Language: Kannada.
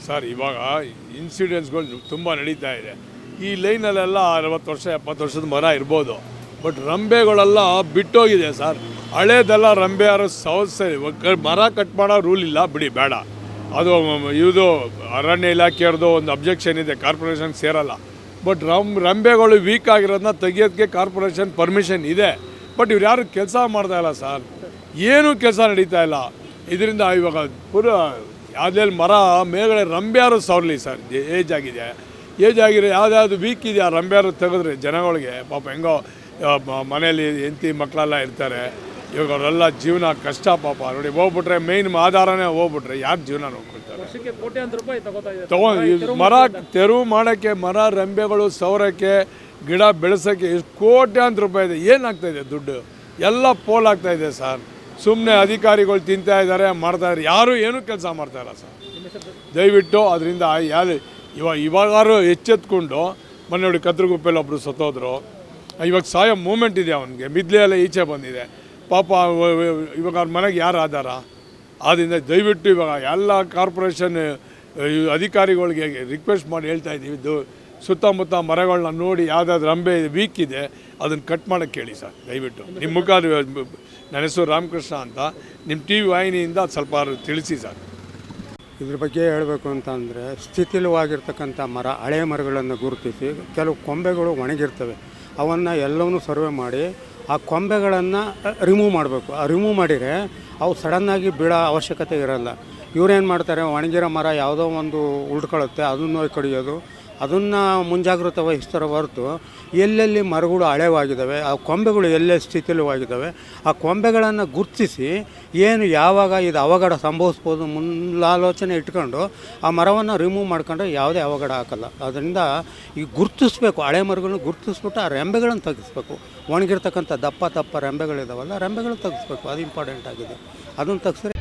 ಸರ್ ಇವಾಗ ಇನ್ಸಿಡೆಂಟ್ಸ್ಗಳು ತುಂಬ ನಡೀತಾ ಇದೆ. ಈ ಲೈನಲ್ಲೆಲ್ಲ 60 ವರ್ಷ 70 ವರ್ಷದ ಮರ ಇರ್ಬೋದು, ಬಟ್ ರಂಬೆಗಳೆಲ್ಲ ಬಿಟ್ಟೋಗಿದೆ ಸರ್. ಹಳೇದೆಲ್ಲ ರಂಬೆ ಯಾರು ಸರಿ ಮರ ಕಟ್ ಮಾಡೋ ರೂಲ್ ಇಲ್ಲ ಬಿಡಿ, ಬೇಡ. ಅದು ಇದು ಅರಣ್ಯ ಇಲಾಖೆಯವ್ರದ್ದು ಒಂದು ಅಬ್ಜೆಕ್ಷನ್ ಇದೆ, ಕಾರ್ಪೊರೇಷನ್ ಸೇರಲ್ಲ. ಬಟ್ ರಂಬೆಗಳು ವೀಕ್ ಆಗಿರೋದನ್ನ ತೆಗಿಯೋದಕ್ಕೆ ಕಾರ್ಪೊರೇಷನ್ ಪರ್ಮಿಷನ್ ಇದೆ. ಬಟ್ ಇವ್ರು ಯಾರು ಕೆಲಸ ಮಾಡ್ತಾ ಇಲ್ಲ ಸರ್, ಏನೂ ಕೆಲಸ ನಡೀತಾ ಇಲ್ಲ. ಇದರಿಂದ ಇವಾಗ ಪೂರ ಯಾವುದೇ ಮರ ಮೇಲ್ಗಡೆ ರಂಬೆ ಯಾರು ಸವರ್ಲಿ ಸರ್. ಏಜ್ ಆಗಿರೋ ಯಾವ್ದು ವೀಕ್ ಇದೆ ಆ ರಂಬೆ ಯಾರು ತೆಗೆದ್ರೆ ಜನಗಳಿಗೆ ಪಾಪ ಹೆಂಗೋ ಮನೇಲಿ ಹೆಂಡತಿ ಮಕ್ಕಳೆಲ್ಲ ಇರ್ತಾರೆ. ಇವಾಗ ಅವರೆಲ್ಲ ಜೀವನ ಕಷ್ಟ ಪಾಪ ನೋಡಿ. ಹೋಗ್ಬಿಟ್ರೆ ಮೇಯ್ನ್ ಆಧಾರನೇ ಹೋಗ್ಬಿಟ್ರೆ ಯಾರು ಜೀವನ ನೋಡ್ಕೊಳ್ತಾರೆ. ಮರ ತೆರವು ಮಾಡೋಕ್ಕೆ, ಮರ ರಂಬೆಗಳು ಸವರಕ್ಕೆ, ಗಿಡ ಬೆಳೆಸೋಕ್ಕೆ ಎಷ್ಟು ಕೋಟ್ಯಾಂತರ ರೂಪಾಯಿ ಇದೆ. ಏನಾಗ್ತಾಯಿದೆ ದುಡ್ಡು ಎಲ್ಲ ಪೋಲ್ ಆಗ್ತಾಯಿದೆ ಸರ್. ಸುಮ್ಮನೆ ಅಧಿಕಾರಿಗಳು ತಿಂತಾ ಇದ್ದಾರೆ, ಮಾಡ್ತಾಯಿದ್ದಾರೆ, ಯಾರೂ ಏನೂ ಕೆಲಸ ಮಾಡ್ತಾಯಿಲ್ಲ ಸರ್. ದಯವಿಟ್ಟು ಅದರಿಂದ ಇವಾಗಾರು ಎಚ್ಚೆತ್ಕೊಂಡು, ಮೊನ್ನೆ ನೋಡಿ ಕತ್ರಗುಪ್ಪೆಯಲ್ಲಿ ಒಬ್ಬರು ಸತ್ತೋದ್ರು. ಇವಾಗ ಸಾಯೋ ಮೂಮೆಂಟ್ ಇದೆ ಅವನಿಗೆ, ಮಿದ್ಲೆ ಎಲ್ಲ ಈಚೆ ಬಂದಿದೆ ಪಾಪ. ಇವಾಗ ಅವ್ರ ಮನೆಗೆ ಯಾರು ಆಧಾರ? ಆದ್ದರಿಂದ ದಯವಿಟ್ಟು ಇವಾಗ ಎಲ್ಲ ಕಾರ್ಪೊರೇಷನ್ ಅಧಿಕಾರಿಗಳಿಗೆ ರಿಕ್ವೆಸ್ಟ್ ಮಾಡಿ ಹೇಳ್ತಾ ಇದ್ದೀವಿ, ಸುತ್ತಮುತ್ತ ಮರಗಳನ್ನ ನೋಡಿ ಯಾವುದಾದ್ರು ರಂಬೆ ವೀಕ್ ಇದೆ ಅದನ್ನು ಕಟ್ ಮಾಡೋಕ್ಕೆ ಹೇಳಿ ಸರ್ ದಯವಿಟ್ಟು. ನಿಮ್ಮ ಮುಖ, ನನ್ನ ಹೆಸರು ರಾಮಕೃಷ್ಣ ಅಂತ, ನಿಮ್ಮ ಟಿ ವಿ ವಾಹಿನಿಯಿಂದ ಸ್ವಲ್ಪ ತಿಳಿಸಿ ಸರ್. ಇದ್ರ ಬಗ್ಗೆ ಹೇಳಬೇಕು ಅಂತಂದರೆ, ಸ್ಥಿತಿಲವಾಗಿರ್ತಕ್ಕಂಥ ಮರ, ಹಳೆಯ ಮರಗಳನ್ನು ಗುರುತಿಸಿ, ಕೆಲವು ಕೊಂಬೆಗಳು ಒಣಗಿರ್ತವೆ, ಅವನ್ನು ಎಲ್ಲವನ್ನೂ ಸರ್ವೆ ಮಾಡಿ ಆ ಕೊಂಬೆಗಳನ್ನು ರಿಮೂವ್ ಮಾಡಬೇಕು. ಆ ರಿಮೂವ್ ಮಾಡಿದರೆ ಅವು ಸಡನ್ನಾಗಿ ಬೀಳೋ ಅವಶ್ಯಕತೆ ಇರೋಲ್ಲ. ಇವರೇನು ಮಾಡ್ತಾರೆ, ಒಣಗಿರೋ ಮರ ಯಾವುದೋ ಒಂದು ಉಳ್ಕೊಳ್ಳುತ್ತೆ, ಅದನ್ನು ಕಡಿಯೋದು, ಅದನ್ನು ಮುಂಜಾಗ್ರತೆ ವಹಿಸ್ತಾರೆ ಹೊರತು ಎಲ್ಲೆಲ್ಲಿ ಮರಗಳು ಹಳೆವಾಗಿದ್ದಾವೆ, ಆ ಕೊಂಬೆಗಳು ಎಲ್ಲೆಲ್ಲಿ ಸ್ಥಿತಿಲವಾಗಿದ್ದಾವೆ, ಆ ಕೊಂಬೆಗಳನ್ನು ಗುರುತಿಸಿ ಏನು ಯಾವಾಗ ಇದು ಅವಘಡ ಸಂಭವಿಸ್ಬೋದು ಮುನ್ನಾಲೋಚನೆ ಇಟ್ಕೊಂಡು ಆ ಮರವನ್ನು ರಿಮೂವ್ ಮಾಡ್ಕೊಂಡ್ರೆ ಯಾವುದೇ ಅವಘಡ ಹಾಕಲ್ಲ. ಅದರಿಂದ ಈಗ ಗುರುತಿಸ್ಬೇಕು, ಹಳೆ ಮರಗಳನ್ನು ಗುರುತಿಸ್ಬಿಟ್ಟು ಆ ರೆಂಬೆಗಳನ್ನು ತೆಗೆಸ್ಬೇಕು. ಒಣಗಿರ್ತಕ್ಕಂಥ ದಪ್ಪ ರೆಂಬೆಗಳಿದಾವಲ್ಲ, ರೆಂಬೆಗಳು ತೆಗೆಸ್ಬೇಕು, ಅದು ಇಂಪಾರ್ಟೆಂಟ್ ಆಗಿದೆ. ಅದನ್ನು ತೆಗೆಸಿದ್ರೆ